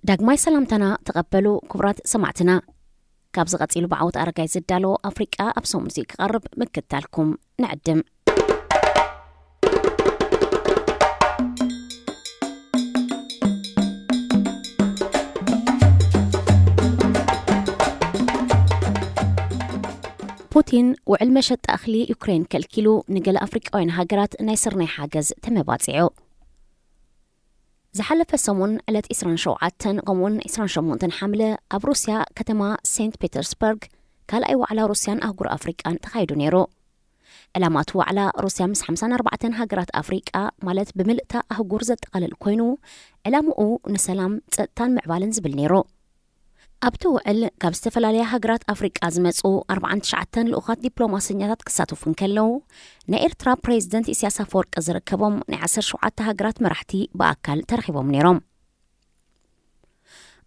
داغماي سلامتنا تقبلوا كبرات سمعتنا كابز قتيلو بعوض أرقاي زدالو أفريقيا أبسو موزيك غرب مكتالكم نعدم بوتين وعلم شت أخلي يوكرين كالكيلو نقل أفريقيا هاجرات نايسرني حاجز تمباتعو زحلف السمون على إسران شوعاتن قمون إسران شمونتن حملة أب روسيا كتما سانت بيترسبرغ قال أيوة على روسيان أهجر أفريقيا تخيدو نيرو علامات على روسيا مس 54 هاجرات أفريقيا مالت بملئتا أهجر زد قال الكوينو علامو نسلام تان معبالن زبل نيرو أبتو عل كاب استفلاليا هاجرات أفريقيا زمتسو 49 لأخات دبلوماسيات كساتوفن كلو نإيرترا بريزيدنت إسياس أفوركي زركبهم نعسر شوعات هاجرات مرحتي بأكل ترخيبهم نيرهم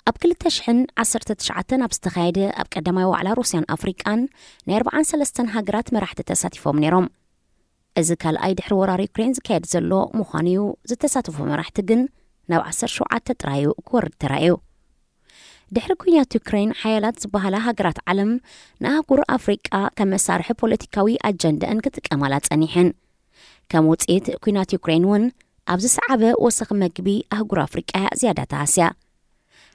أبكل التشحن 19 أبستخايدة أبقدما وعلى روسيان أفريقيان نيربعان سلستن هاجرات مرحت تساتفهم نيرهم إذا كان أي دحر ورار يوكرين زكايد زلو مخانيو زتساتفهم مرحتقن نو 10 شوعات تترايو كورد ترايو دحر كوينات يوكرين حيالات زبهلا هاجرات علم ناهجر أفريقيا كمسارح بوليتيكاوي أجندة أنكتك أمالات أنيحن كموتئت كوينات يوكرين ون أبز صعبة وسخ مقبي أهجر أفريقيا زيادة آسيا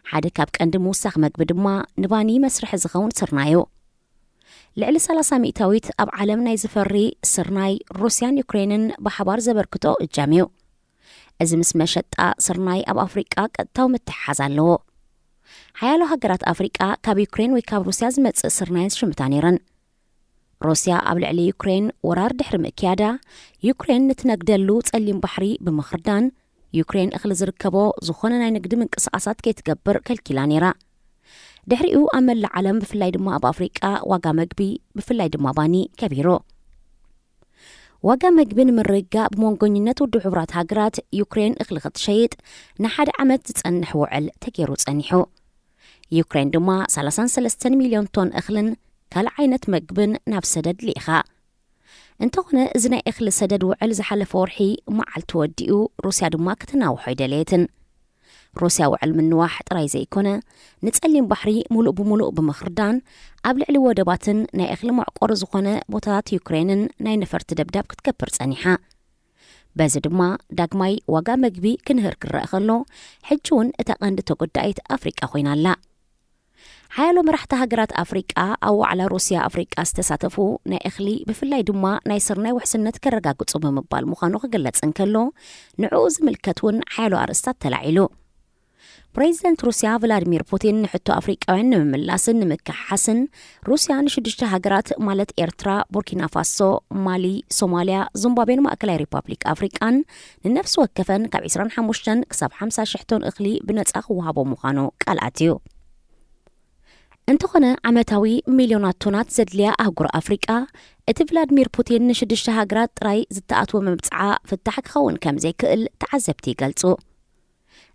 حاد كابك أندم وسخ مقبي دما نباني مسرح زغون سرنايو لعل 300 أب عالمنا يزفري سرناي روسيان يوكرينن بحبار زبركتو الجاميو أزمس مشتا سرناي أب أفريقيا كتاو متحازان له حيالو هاجرات أفريقيا كاب يوكرين ويكاب روسيا زمت سرنايز شمتانيرن روسيا قبل علي يوكرين ورار دحر مكيادا يوكرين نتنقدلو تسليم بحري بمخردان يوكرين أخل زركبو زخونا نقد من قصاصات كي تقبر كالكيلانيرا دحريو أمل العالم بفلاي دما أب أفريقيا واقا مقبي بفلاي دما باني كبيرو واقا مقبين من رقا بمونقونينات ودحورات هاجرات يوكرين اخلقت شيط نحاد عمد تتسنحو عل تكيرو تسنحو يوكرين دما 33 مليون طن أخلن كالعينة مقبن ناب سدد ليخا انتوغنا ازنا اخل سدد وعل زحل فورحي معل توديو روسيا دما كتناو حيداليتن روسيا وعل من واحد رايزي كونا نتسألين بحري ملؤ بملؤ بمخردان قبل علي ودباتن نا اخل معقور زخونا بوتات يوكرينن نا نفرت دبداب كتكبر سانيحا بازي دما داقماي واقا مقبي كنهر كرا اخلو حجون اتاقاند تقدايت افريقيا خوينا لا حيالو مرحت هاجرات أفريقيا أو على روسيا أفريقيا استساتفو نا إخلي بفلاي دما نايسرنا وحسنت كرقا قصو بمبال مخانو خقلت انكلو نعوز ملكتون حيالو أرستات تلعيلو بريزيدنت روسيا فلاديمير بوتين نحطو أفريقياوين نمملاسن نمكحسن روسيا نشدشت هاجرات مالت إيرترا بوركينا فاسو مالي صوماليا زمبابين مأكلاي ريبابليك أفريقان لنفس وكفن كاب 25 كساب 5 شحتون إخلي بنتأخ وهابو مخانو كالاتيو انتخنا عمتاوي مليونات تونات زدليا أهجر أفريقيا ات فلاديمير بوتين نشدشت هاجرات راي زتأتو مبتعا فتحك خون كم زي كل تعذبتي قلتو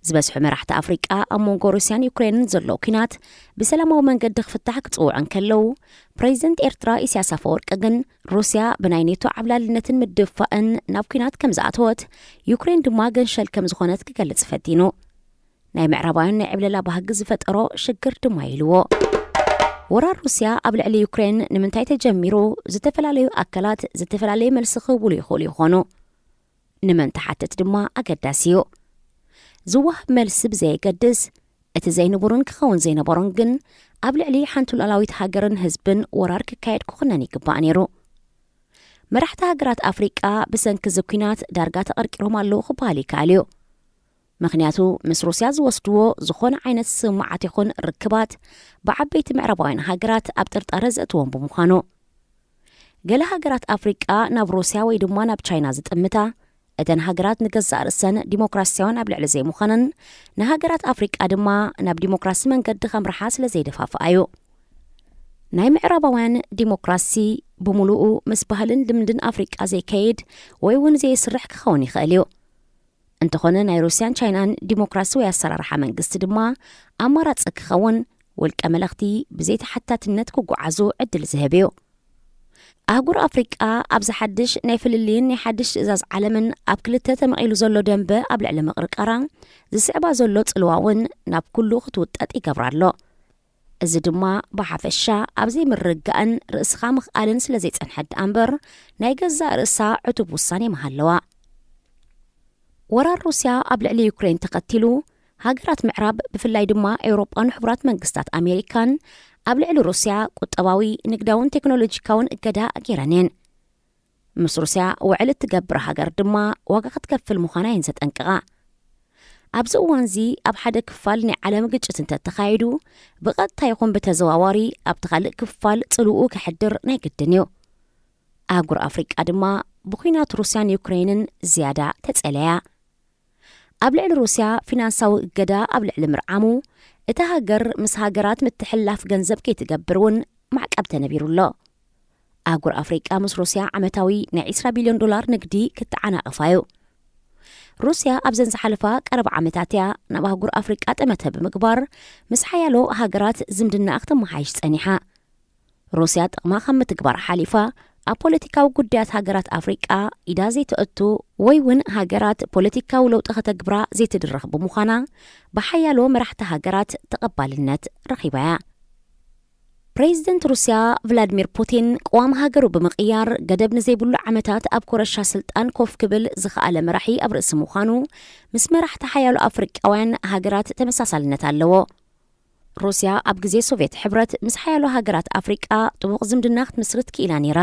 زبس مرحت أفريقيا أمونغو روسيان يوكرين زلو كينات بسلامو من قد فتحك تقوعن كلو بريزيدنت إيرترا إسياس أفوركي أجن روسيا بناينيتو عبلا لنتن مدفئن ناب كينات كم زعتوت يوكرين دماغن شل كم زخونات كقلت فتينو ناي معرباين عبلا بهجز فتقرو شجر دمايلو ورا روسيا قبل على يوكرين نمنتاي تجميرو زتفلاليو أكلات زتفلالي ملسخو بولي خولي خونو نمنت حتى تدما أقداسيو زوه ملس بزي قدس اتزين برون كخون زين برونجن قبل علي حانتو الألاويت هاجرن هزبن ورار كايد كخناني قبانيرو مرحت هاجرات أفريقيا بسنك زوكينات دارقات أركيرهم اللو خبالي كاليو مخنياتو مس روسيا زوستو زخون عينت سمعات يخون ركبات بعبيت معرباين هاجرات أبترت أرزتوهم بمخانو قال هاجرات أفريقيا ناب روسيا ويدما ناب تشاينا زتأمتا ادن هاجرات نقزع رسن ديمقراسيون قبل على زي مخنن نهاجرات أفريقيا دما ناب ديمقراسي من قد خمر حاصل زي دفاف أيو ناي معربوان ديمقراسي بملؤو مسبهلن دمدن أفريقيا زي كيد ويون زي سرح كخوني خاليو انتخونا ناي روسيان تشاينان ديمقراسي وياسر رحا من قست دما أمارات سكخون والكاملختي بزيت حتى تنتكو قعزو عدل زهبيو ኣህጉር ኣፍሪቃ ኣብ ዝሓድሽ ናይ ፍልልይን ናይ ሓድሽ ትእዛዝ ዓለምን ኣብ ክልተ ተመቒሉ ዘሎ ደንበ ኣብ ልዕሊ ምቕርቃራ ዝስዕባ ዘሎ ጽልዋውን ናብ ኩሉ ክትውጠጥ ይገብራሎ። እዚ ድማ ብሓፈሻ ኣብ ዘይምርግጋእን ርእስኻ ምኽኣልን ስለ ዘይጸንሐ እምበር ናይ ገዛእ ርእሳ ዕቱብ ውሳኔ መሃለዋ። ወራር ሩስያ ኣብ ልዕሊ ዩክሬን ተኸቲሉ ሃገራት ምዕራብ ብፍላይ ድማ ኤውሮጳን ሕቡራት መንግስታት ኣሜሪካን ኣብ ልዕሊ ሩስያ ቁጠባዊ ንግዳውን ቴክኖሎጂካውን እገዳ ገይረንን። ምስ ሩስያ ውዕል እትገብር ሃገር ድማ ዋጋ ክትከፍል ምዃና የንዘጠንቅቓ። ኣብዚ እዋንዚ ኣብ ሓደ ክፋል ናይ ዓለም ግጭት እንተተኻይዱ ብቐጥታ ይኹን ብተዘዋዋሪ ኣብቲ ካልእ ክፋል ጽልኡ ክሕድር ናይ ግድን እዩ። ኣህጉር ኣፍሪቃ ድማ ብኹናት ሩስያን ዩክሬንን ዝያዳ ተጸለያ። ኣብ ልዕሊ ሩስያ ፊናንሳዊ እገዳ ኣብ ልዕሊ ምርዓሙ እታ ሃገር ምስ ሃገራት ምትሕልላፍ ገንዘብ ከይትገብር ማዕቀብ ተነቢሩሎ። ኣህጉር ኣፍሪቃ ምስ ሩስያ ዓመታዊ ናይ 20 ቢልዮን ዶላር ንግዲ ክትዓናቕፋ እዩ። ሩስያ ኣብ ዘን ዝሓለፋ ቀረባ ዓመታት እያ ናብ ኣህጉር ኣፍሪቃ ጠመተ ብምግባር ምስ ሓያሎ ሃገራት ዝምድና ክትመሓይሽ ጸኒሓ። ሩስያ ጥቕማ ከም ምትግባር ሓሊፋ ኣብ ፖለቲካዊ ጉዳያት ሃገራት ኣፍሪቃ ኢዳ ዘይትእቱ ወይ እውን ሃገራት ፖለቲካዊ ለውጢ ከተግብራ ዘይትድረኽ ብምዃና ብሓያሎ መራሕቲ ሃገራት ተቐባልነት ረኺባ እያ። ፕሬዚደንት ሩስያ ቭላድሚር ፑቲን ቅዋም ሃገሩ ብምቕያር ገደብ ንዘይብሉ ዓመታት ኣብ ኮረሻ ስልጣን ኮፍ ክብል ዝኽኣለ መራሒ ኣብ ርእሲ ምዃኑ ምስ መራሕቲ ሓያሎ ኣፍሪቃውያን ሃገራት ተመሳሳልነት ኣለዎ። ሩስያ ኣብ ግዜ ሶቪየት ሕብረት ምስ ሓያሎ ሃገራት ኣፍሪቃ ጥቡቕ ዝምድና ክትምስርት ክኢላ ነይራ።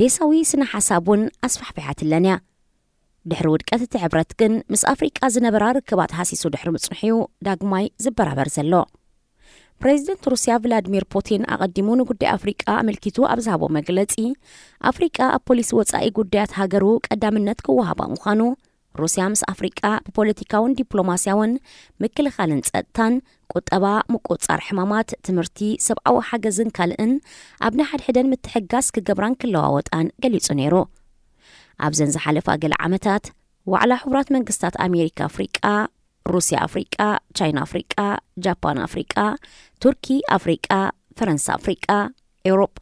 ዴሳዊ ስነ ሓሳቡን ኣስፋሕፊሓትለን እያ። ድሕሪ ውድቀት እቲ ሕብረት ግን ምስ ኣፍሪቃ ዝነበራ ርክባት ሃሲሱ ድሕሪ ምጽንሕዩ ዳግማይ ዝበራበር ዘሎ። ፕሬዚደንት ሩስያ ቭላድሚር ፑቲን ኣቐዲሙ ንጉዳይ ኣፍሪቃ ኣመልኪቱ ኣብ ዝሃቦ መግለጺ ኣፍሪቃ ኣብ ፖሊሲ ወጻኢ ጉዳያት ሃገሩ ቀዳምነት ክወሃባ ምዃኑ ሩስያ ምስ ኣፍሪቃ ብፖለቲካውን ዲፕሎማስያውን ምክልኻልን ጸጥታን ቁጠባ ምቁጻር ሕማማት ትምህርቲ ሰብኣዊ ሓገዝን ካልእን ኣብ ናሓድሕደን ምትሕጋስ ክገብራን ክለዋወጣን ገሊጹ ነይሩ። ኣብዘን ዝሓለፋ ገለ ዓመታት ዋዕላ ሕቡራት መንግስታት ኣሜሪካ ኣፍሪቃ፣ ሩስያ ኣፍሪቃ፣ ቻይና ኣፍሪቃ፣ ጃፓን ኣፍሪቃ፣ ቱርኪ ኣፍሪቃ፣ ፈረንሳ ኣፍሪቃ፣ ኤውሮጳ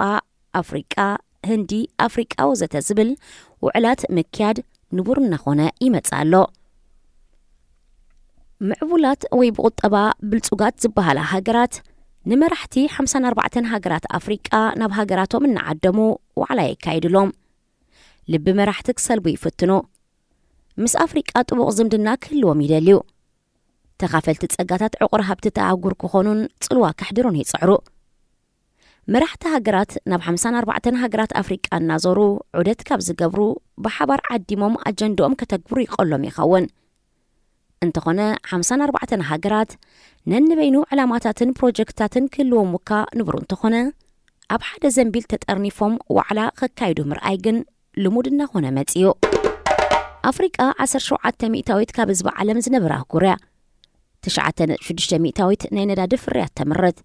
ኣፍሪቃ፣ ህንዲ ኣፍሪቃ ወዘተ ዝብል ውዕላት ምክያድ ንቡር እናኾነ ይመጽእ ኣሎ። ምዕቡላት ወይ ብቁጠባ ብልጹጋት ዝበሃላ ሃገራት ንመራሕቲ 54 ሃገራት ኣፍሪቃ ናብ ሃገራቶም እናዓደሙ ዋዕላ የካይድሎም። ልቢ መራሕቲ ክሰልቡ ይፍትኑ። ምስ ኣፍሪቃ ጥቡቕ ዝምድና ክህልዎም ይደልዩ። ተኻፈልቲ ጸጋታት ዕቑር ሃብቲ ተኣጉር ክኾኑን ጽልዋ ካሕድሮን ይጽዕሩ። መራሕቲ ሃገራት ናብ 54 ሃገራት ኣፍሪቃ እናዞሩ ዑደት ካብ ዝገብሩ ብሓባር ዓዲሞም ኣጀንዳኦም ከተግብሩ ይቐሎም ይኸውን። እንተኾነ 54 ሃገራት ነንበይኑ ዕላማታትን ፕሮጀክታትን ክህልዎም ውካ ንብሩ እንተኾነ ኣብ ሓደ ዘንቢል ተጠርኒፎም ዋዕላ ከካይዱ ምርኣይ ግን ልሙድ እናኾነ መጺኡ። ኣፍሪቃ 17 ሚእታዊት ካብ ህዝቢ ዓለም ዝነበራ ኣህጉር እያ። 9.6 ሚእታዊት ናይ ነዳዲ ፍርያት ተምርት፣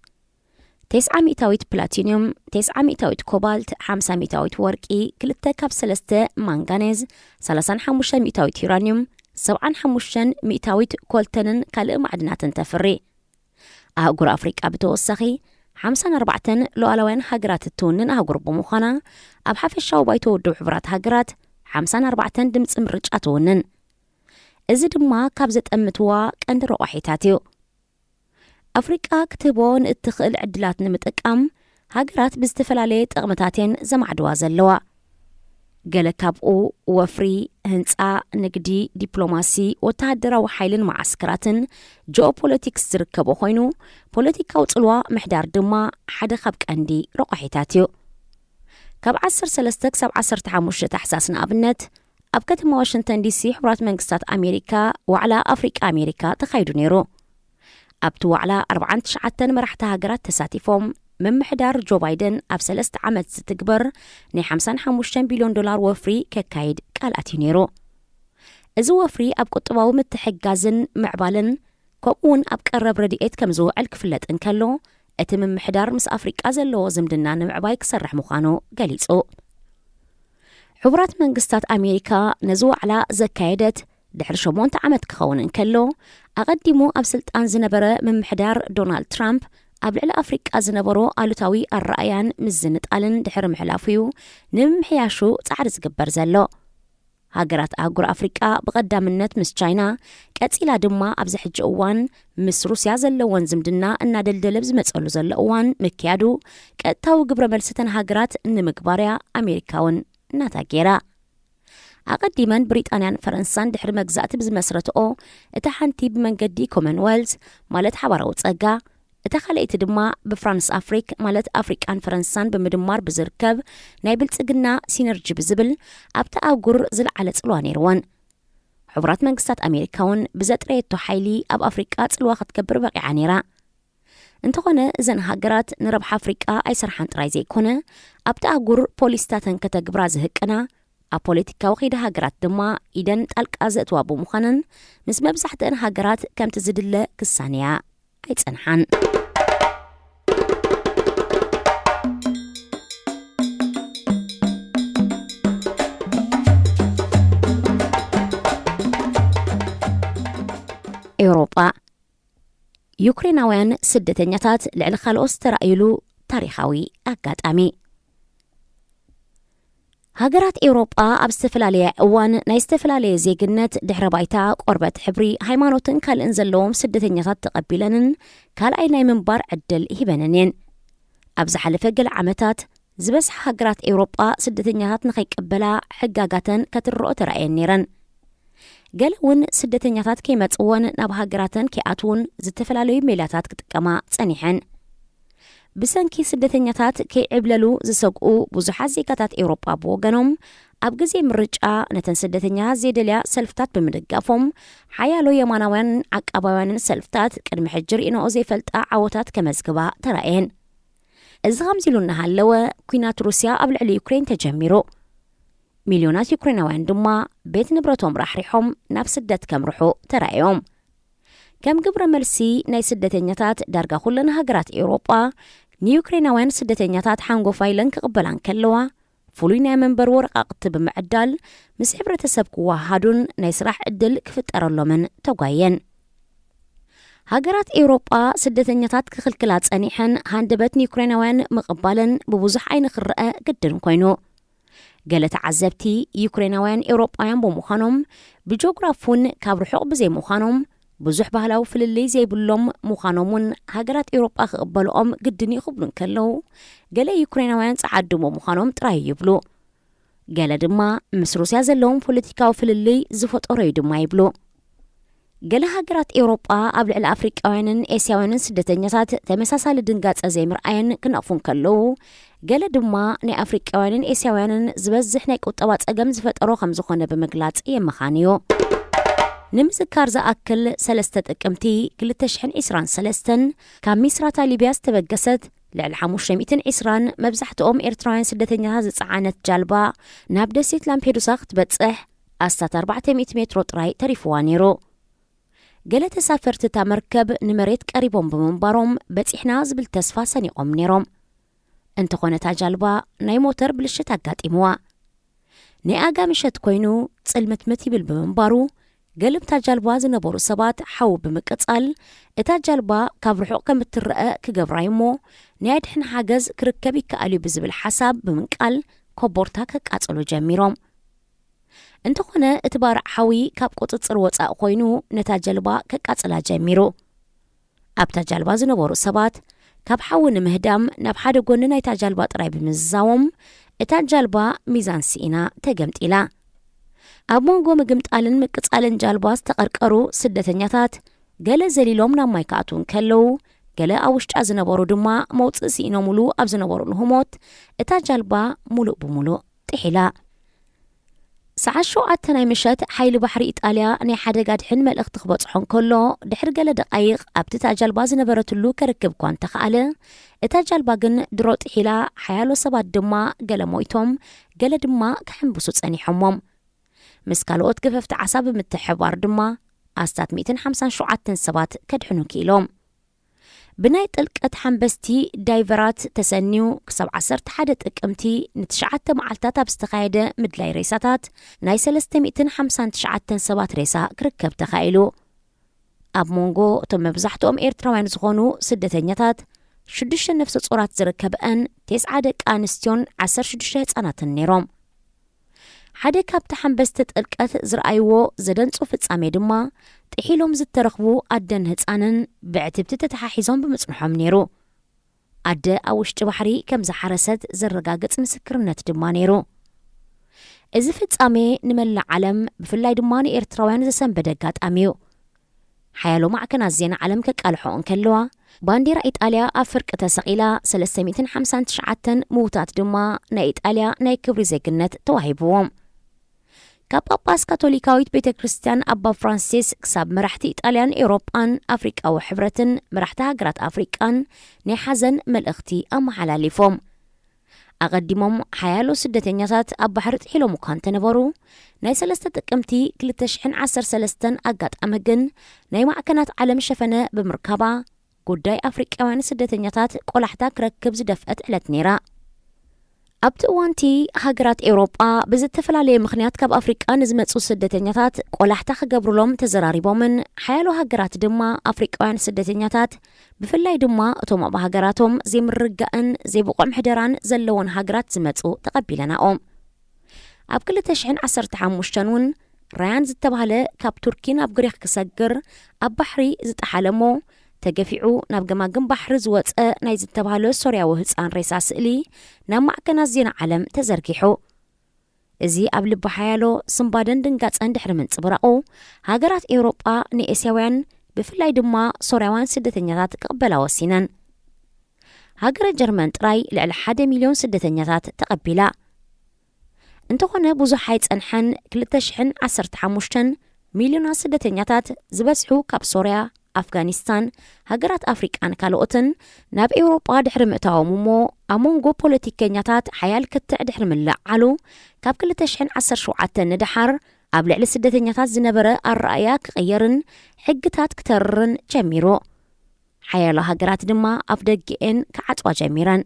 9 ሚእታዊት ፕላቲኒየም፣ 9 ሚእታዊት ኮባልት፣ 50 ሚእታዊት ወርቂ፣ 2 ካብ 3 ማንጋኔዝ፣ 35 ሚእታዊት ዩራኒየም፣ 75 ሚእታዊት ኮልተንን ካልእ ማዕድናትን ተፍሪ። ኣህጉር ኣፍሪቃ ብተወሳኺ 54 ሉዓላውያን ሃገራት እትውንን ኣህጉር ብምዃና ኣብ ሓፈሻዊ ባይቶ ውድብ ሕቡራት ሃገራት 54 ድምፂ ምርጫ ትውንን። እዚ ድማ ካብ ዘጠምትዋ ቀንዲ ረቑሒታት እዩ። ኣፍሪቃ ክትህቦ ንእትኽእል ዕድላት ንምጥቃም ሃገራት ብዝተፈላለየ ጥቕምታትን ዘማዕድዋ ዘለዋ። ገለ ካብኡ ወፍሪ፣ ህንፃ፣ ንግዲ፣ ዲፕሎማሲ፣ ወተሃደራዊ ሓይልን ማዓስከራትን ጂኦፖለቲክስ ዝርከቦ ኮይኑ ፖለቲካዊ ጽልዋ ምሕዳር ድማ ሓደ ካብ ቀንዲ ረቑሒታት እዩ። ካብ 13 ክሳብ 15 ታሕሳስ ንኣብነት ኣብ ከተማ ዋሽንግተን ዲሲ ሕቡራት መንግስታት ኣሜሪካ ዋዕላ ኣፍሪቃ ኣሜሪካ ተኻይዱ ነይሩ። ኣብቲ ዋዕላ 49 መራሕቲ ሃገራት ተሳቲፎም ምምሕዳር ጆ ባይደን ኣብ 3 ዓመት ዝትግበር ናይ 55 ቢልዮን ዶላር ወፍሪ ከካይድ ቃል ኣትዩ ነይሩ። እዚ ወፍሪ ኣብ ቁጥባዊ ምትሕጋዝን ምዕባልን ከምኡውን ኣብ ቀረብ ረድኤት ከም ዝውዕል ክፍለጥ እንከሎ እቲ ምምሕዳር ምስ ኣፍሪቃ ዘለዎ ዝምድና ንምዕባይ ክሰርሕ ምዃኑ ገሊጹ። ሕቡራት መንግስታት ኣሜሪካ ነዚ ዋዕላ ዘካየደት ድሕሪ 8 ዓመት ክኸውን እንከሎ ኣቐዲሙ ኣብ ስልጣን ዝነበረ ምምሕዳር ዶናልድ ትራምፕ ኣብ ልዕሊ ኣፍሪቃ ዝነበሮ ኣሉታዊ ኣረኣያን ምዝንጣልን ድሕሪ ምሕላፍዩ ንምምሕያሹ ጻዕሪ ዝግበር ዘሎ ሃገራት ኣህጉር ኣፍሪቃ ብቐዳምነት ምስ ቻይና ቀጺላ ድማ ኣብዚ ሕጂ እዋን ምስ ሩስያ ዘለዎን ዝምድና እናደልደለ ዝመጸሉ ዘሎ እዋን ምክያዱ ቀጥታዊ ግብረ መልስተን ሃገራት ንምግባርያ ኣሜሪካውን እናታጌራ ኣቐዲመን ብሪጣንያን ፈረንሳን ድሕሪ መግዛእቲ ብዝመስረትኦ እታ ሓንቲ ብመንገዲ ኮመንዌልዝ ማለት ሓባራዊ ጸጋ እታ ካልአይቲ ድማ ብፍራንስ ኣፍሪክ ማለት ኣፍሪቃን ፈረንሳን ብምድማር ብዝርከብ ናይ ብልጽግና ሲነርጂ ብዝብል ኣብታ ኣህጉር ዝለዓለ ጽልዋ ነይርወን ሕቡራት መንግስታት ኣሜሪካውን ብዘጥረየቶ ሓይሊ ኣብ ኣፍሪቃ ጽልዋ ክትገብር በቂዓ ነይራ እንተኾነ እዘን ሃገራት ንረብሓ ኣፍሪቃ ኣይሰርሓን ጥራይ ዘይኮነ ኣብታ ኣህጉር ፖሊስታተን ከተግብራ ዝህቅና ኣብ ፖለቲካዊ ኺደ ሃገራት ድማ ኢደን ጣልቃ ዘእትዋ ብምዃነን ምስ መብዛሕትአን ሃገራት ከምቲ ዝድለ ክሳንያ ኣይጸንሓን ኤውሮጳ ዩክሬናውያን ስደተኛታት ልዕሊ ካልኦት ዝተራእዩሉ ታሪኻዊ ኣጋጣሚ ሃገራት ኤውሮጳ ኣብ ዝተፈላለየ እዋን ናይ ዝተፈላለየ ዜግነት ድሕረ ባይታ ቆርበት ሕብሪ ሃይማኖትን ካልእን ዘለዎም ስደተኛታት ተቐቢለንን ካልኣይ ናይ ምንባር ዕድል ሂበነን እየን ኣብ ዝሓለፈ ገለ ዓመታት ዝበዝሐ ሃገራት ኤውሮጳ ስደተኛታት ንኸይቀበላ ሕጋጋተን ከትርኦ ተራእየን ነይረን ገለ እውን ስደተኛታት ከይመጽወን ናብ ሃገራተን ከይኣትውን ዝተፈላለዩ ሜላታት ክጥቀማ ጸኒሐን ብሰንኪ ስደተኛታት ከይዕብለሉ ዝሰግኡ ብዙሓት ዜጋታት ኤውሮጳ ብወገኖም ኣብ ግዜ ምርጫ ነተን ስደተኛታት ዘደልያ ሰልፍታት ብምድጋፎም ሓያሎ የማናውያን ዓቃባውያንን ሰልፍታት ቅድሚ ሕጂ ርኢንኦ ዘይፈልጣ ዓወታት ከመዝግባ ተራእየን እዚ ከምዚሉ እናሃለወ ኩናት ሩስያ ኣብ ልዕሊ ዩክሬን ተጀሚሩ ሚልዮናት ዩክሬናውያን ድማ ቤት ንብረቶም ራሕሪሖም ናብ ስደት ከምርሑ ተራእዮም ከም ግብረ መልሲ ናይ ስደተኛታት ዳርጋ ኩለን ሃገራት ኤውሮጳ ንዩክሬናውያን ስደተኛታት ሓንጎፋ ኢለን ክቕበላን ከለዋ ፍሉይ ናይ መንበሪ ወረቓቕቲ ብምዕዳል ምስ ሕብረተሰብ ክወሃዱን ናይ ስራሕ ዕድል ክፍጠረሎምን ተጓየን ሃገራት ኤውሮጳ ስደተኛታት ክኽልክላ ጸኒሐን ሃንደበት ንዩክሬናውያን ምቕባልን ብብዙሕ ዓይኒ ክርአ ግድን ኮይኑ ገለ ተዓዘብቲ ዩክሬናውያን ኤውሮጳውያን ብምዃኖም ብጂኦግራፉን ካብ ርሑቕ ብዘይምዃኖም ብዙሕ ባህላዊ ፍልልይ ዘይብሎም ምዃኖምን ሃገራት ኤውሮጳ ክቕበልኦም ግድን ይኽብሉን ከለዉ ገለ ዩክሬናውያን ጸዓዱ ብምዃኖም ጥራይ ይብሉ ገለ ድማ ምስ ሩስያ ዘለዎም ፖለቲካዊ ፍልልይ ዝፈጠሮ እዩ ድማ ይብሉ ገለ ሃገራት ኤውሮጳ ኣብ ልዕሊ ኣፍሪቃውያንን ኤስያውያንን ስደተኛታት ተመሳሳሊ ድንጋጸ ዘይምርኣየን ክነቕፉን ከለዉ ገለ ድማ ናይ ኣፍሪቃውያንን ኤስያውያንን ዝበዝሕ ናይ ቁጠባ ጸገም ዝፈጠሮ ከም ዝኾነ ብምግላጽ የመኻንዮ ንምዝካር ዝኣክል 3 ጥቅምቲ 2023 ካብ ሚስራታ ሊብያ ዝተበገሰት ልዕሊ 520 መብዛሕትኦም ኤርትራውያን ስደተኛታት ዝጸዓነት ጃልባ ናብ ደሴት ላምፔዱሳ ክትበጽሕ ኣስታት 400 ሜትሮ ጥራይ ተሪፍዋ ነይሩ ገለ ተሳፈርቲ እታ መርከብ ንመሬት ቀሪቦም ብምንባሮም በፂሕና ዝብል ተስፋ ሰኒቖም ነይሮም እንተኾነ እታ ጃልባ ናይ ሞተር ብልሽት ኣጋጢምዋ ናይ ኣጋምሸት ኮይኑ ጽልምትምት ይብል ብምንባሩ ገለብታ ጃልባ ዝነበሩ ሰባት ሓው ብምቅጻል እታ ጃልባ ካብ ርሑቕ ከም እትርአ ክገብራ እሞ ናይ ድሕን ሓገዝ ክርከብ ይከኣል እዩ ብዝብል ሓሳብ ብምንቃል ኮቦርታ ከቃጽሉ ጀሚሮም እንተኾነ እቲ ባርዕ ሓዊ ካብ ቁጽጽር ወጻእ ኮይኑ ነታ ጃልባ ከቃጽላ ጀሚሩ ኣብታ ጃልባ ዝነበሩ ሰባት ካብ ሓዊ ንምህዳም ናብ ሓደ ጎኒ ናይታ ጃልባ ጥራይ ብምዝዛዎም እታ ጃልባ ሚዛን ሲኢና ተገምጢላ ኣብ መንጎ ምግምጣልን ምቅጻልን ጃልባ ዝተቐርቀሩ ስደተኛታት ገለ ዘሊሎም ናብ ማይ ክኣትውን ከለዉ ገለ ኣብ ውሽጣ ዝነበሩ ድማ መውፅእ ሲኢኖምሉ ኣብ ዝነበሩ ንህሞት እታ ጃልባ ሙሉእ ብምሉእ ጥሒላ ሰዓት 7 ናይ ምሸት ሓይሊ ባሕሪ ኢጣልያ ናይ ሓደጋ ድሕን መልእኽቲ ክበጽሖን ከሎ ድሕሪ ገለ ደቓይቕ ኣብቲ እታ ጃልባ ዝነበረትሉ ከርክብ እኳ እንተኸኣለ እታ ጃልባ ግን ድሮ ጥሒላ ሓያሎ ሰባት ድማ ገለ ሞይቶም ገለ ድማ ክሕንብሱ ጸኒሖሞም ምስ ካልኦት ገፈፍቲ ዓሳ ብምትሕባር ድማ ኣስታት 157 ሰባት ከድሕኑ ክኢሎም ብናይ ጥልቀት ሓንበስቲ ዳይቨራት ተሰኒዩ ክሳብ 11 ጥቅምቲ ን9 መዓልታት ኣብ ዝተኻየደ ምድላይ ሬሳታት ናይ 359 ሰባት ሬሳ ክርከብ ተኻኢሉ ኣብ መንጎ እቶም መብዛሕትኦም ኤርትራውያን ዝኾኑ ስደተኛታት 6 نفس صورات زركبأن 9 دق أنستيون 16 ህጻናትን ነይሮም ሓደ ካብቲ ሓንበስቲ ጥልቀት ዝረኣይዎ ዘደንጹ ፍጻሜ ድማ ጥሒሎም ዝተረኽቡ ኣደን ህጻንን ብዕትብቲ ተተሓሒዞም ብምጽንሖም ነይሩ ኣደ ኣብ ውሽጢ ባሕሪ ከም ዝሓረሰት ዘረጋግጽ ምስክርነት ድማ ነይሩ እዚ ፍጻሜ ንመላእ ዓለም ብፍላይ ድማ ንኤርትራውያን ዘሰንበደ ኣጋጣሚ እዩ ሓያሎ ማዕከናት ዜና ዓለም ከቃልሖ እንከለዋ ባንዴራ ኢጣልያ ኣብ ፍርቂ ተሰቒላ 359 ምዉታት ድማ ናይ ኢጣልያ ናይ ክብሪ ዜግነት ተዋሂብዎም ካብ ጳጳስ ካቶሊካዊት ቤተ ክርስቲያን ኣባ ፍራንሲስ ክሳብ መራሕቲ ኢጣልያን ኤውሮጳን ኣፍሪቃዊ ሕብረትን መራሕቲ ሃገራት ኣፍሪቃን ናይ ሓዘን መልእኽቲ ኣመሓላሊፎም ኣቐዲሞም ሓያሎ ስደተኛታት ኣብ ባሕሪ ጥሒሎም እኳ እንተነበሩ ናይ 3 ጥቅምቲ 2013 ኣጋጣሚ ግን ናይ ማዕከናት ዓለም ሸፈነ ብምርካባ ጉዳይ ኣፍሪቃውያን ስደተኛታት ቆላሕታ ክረክብ ዝደፍአት ዕለት ነይራ ኣብቲ እዋንቲ ሃገራት ኤውሮጳ ብዝተፈላለየ ምኽንያት ካብ ኣፍሪቃ ንዝመጹ ስደተኛታት ቆላሕታ ክገብሩሎም ተዘራሪቦምን ሓያሎ ሃገራት ድማ ኣፍሪቃውያን ስደተኛታት ብፍላይ ድማ እቶም ኣብ ሃገራቶም ዘይምርጋእን ዘይብቆም ሕደራን ዘለዎን ሃገራት ዝመጹ ተቐቢለናኦም ኣብ 2015 እውን ራያን ዝተባሃለ ካብ ቱርኪ ናብ ግሪክ ክሰግር ኣብ ባሕሪ ዝጠሓለሞ ተገፊዑ ናብ ገማግም ባሕሪ ዝወፀ ናይ ዝተባሃለ ሶርያዊ ህፃን ሬሳ ስእሊ ናብ ማዕከናት ዜና ዓለም ተዘርጊሑ እዚ ኣብ ልቢ ሓያሎ ስምባደን ድንጋፀን ድሕሪ ምንጽብራቑ ሃገራት ኤውሮጳ ንኤስያውያን ብፍላይ ድማ ሶርያውያን ስደተኛታት ክቕበላ ወሲነን ሃገረ ጀርመን ጥራይ ልዕሊ 1 ሚልዮን ስደተኛታት ተቐቢላ እንተኾነ ብዙሕ ኣይጸንሐን 2015 ሚልዮናት ስደተኛታት ዝበዝሑ ካብ ሶርያ ኣፍጋኒስታን ሃገራት ኣፍሪቃን ካልኦትን ናብ ኤውሮጳ ድሕሪ ምእታዎም እሞ ኣብ መንጎ ፖለቲከኛታት ሓያል ክትዕ ድሕሪ ምልዓሉ ካብ 2017 ንድሓር ኣብ ልዕሊ ስደተኛታት ዝነበረ ኣረኣያ ክቕየርን ሕግታት ክተርርን ጀሚሩ ሓያሎ ሃገራት ድማ ኣብ ደጊአን ክዓጽዋ ጀሚረን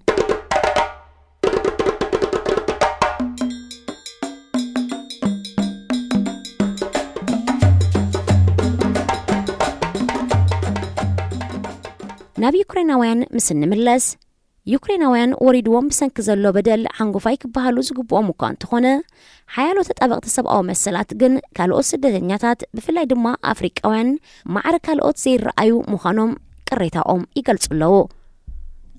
ናብ ዩክሬናውያን ምስ ንምለስ ዩክሬናውያን ወሪድዎም ብሰንኪ ዘሎ በደል ሓንጎፋይ ክበሃሉ ዝግብኦም እኳ እንተኾነ ሓያሎ ተጣበቕቲ ሰብኣዊ መሰላት ግን ካልኦት ስደተኛታት ብፍላይ ድማ ኣፍሪቃውያን ማዕረ ካልኦት ዘይረኣዩ ምዃኖም ቅሬታኦም ይገልጹ ኣለዉ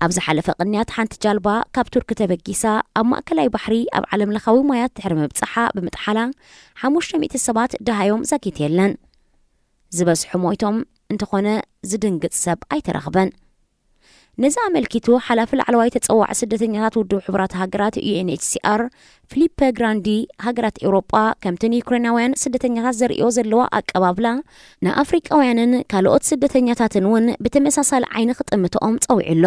ኣብ ዝሓለፈ ቅንያት ሓንቲ ጃልባ ካብ ቱርክ ተበጊሳ ኣብ ማእከላይ ባሕሪ ኣብ ዓለም ለኻዊ ሞያት ድሕሪ ምብፅሓ ብምጥሓላ 500 ሰባት ደሃዮም ዘጊት የለን ዝበዝሑ ሞይቶም እንተኾነ ዝድንግጽ ሰብ ኣይተረኽበን ነዛ ኣመልኪቱ ሓላፊ ላዕለዋይ ተጸዋዕ ስደተኛታት ውድብ ሕብራት ሃገራት UNHCR ፊሊፕ ግራንዲ ሃገራት ኤውሮጳ ከምቲ ዩክሬናውያን ስደተኛታት ዘርእዮ ዘለዋ ኣቀባብላ ንኣፍሪቃውያንን ካልኦት ስደተኛታትን እውን ብተመሳሳሊ ዓይኒ ክጥምቶኦም ጸዊዑሎ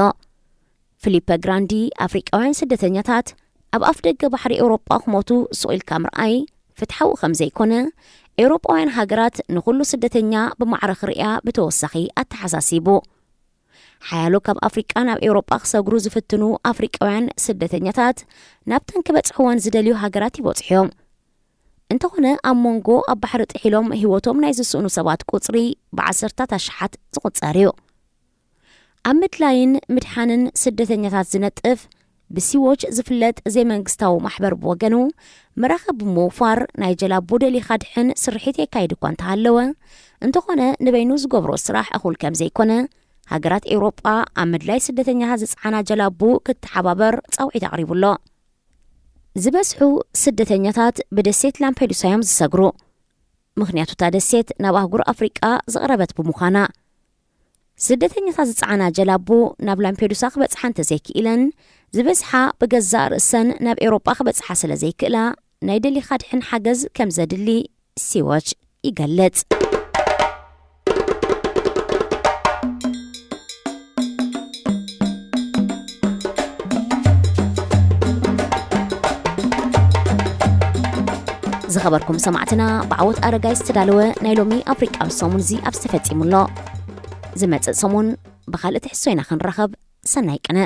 ፊሊፕ ግራንዲ ኣፍሪቃውያን ስደተኛታት ኣብ ኣፍ ደገ ባሕሪ ኤውሮጳ ክሞቱ ስኢልካ ምርኣይ ፍትሓዊ ከም ዘይኮነ ኤውሮጳውያን ሃገራት ንኹሉ ስደተኛ ብማዕረ ክሪኣ ብተወሳኺ ኣተሓሳሲቡ ሓያሎ ካብ ኣፍሪቃ ናብ ኤውሮጳ ክሰግሩ ዝፍትኑ ኣፍሪቃውያን ስደተኛታት ናብተን ክበጽሕወን ዝደልዩ ሃገራት ይበጽሕዮም እንተኾነ ኣብ መንጎ ኣብ ባሕሪ ጥሒሎም ህይወቶም ናይ ዝስእኑ ሰባት ቁጽሪ ብዓሰርታት ኣሽሓት ዝቝጸር እዩ ኣብ ምድላይን ምድሓንን ስደተኛታት ዝነጥፍ ብሲዎች ዝፍለጥ ዘይመንግስታዊ ማሕበር ብወገኑ መራኸቢ ብምውፋር ናይ ጀላቦ ደሊኻ ድሕን ስርሒት የካይድ እኳ እንተሃለወ እንተኾነ ንበይኑ ዝገብሮ ስራሕ እኹል ከም ዘይኮነ ሃገራት ኤውሮጳ ኣብ ምድላይ ስደተኛታት ዝጸዓና ጀላቦ ክትሓባበር ጻውዒት ኣቕሪቡሎ ዝበዝሑ ስደተኛታት ብደሴት ላምፔዱሳ እዮም ዝሰግሩ ምኽንያቱ እታ ደሴት ናብ ኣህጉር ኣፍሪቃ ዝቕረበት ብምዃና ስደተኛታት ዝጸዓና ጀላቦ ናብ ላምፔዱሳ ክበጽሓ እንተዘይክኢለን ዝበዝሓ ብገዛእ ርእሰን ናብ ኤውሮጳ ክበጽሓ ስለ ዘይክእላ ናይ ደሊኻ ድሕን ሓገዝ ከም ዘድሊ ሲዎች ይገልጽ ዝኸበርኩም ሰማዕትና ብዓወት ኣረጋይ ዝተዳለወ ናይ ሎሚ ኣፍሪቃዊ ሰሙን እዚ ኣብ ዝተፈጺሙሎ ዝመጽእ ሰሙን ብኻልእ ትሕሶ ኢና ክንረኸብ ሰናይ ቅነ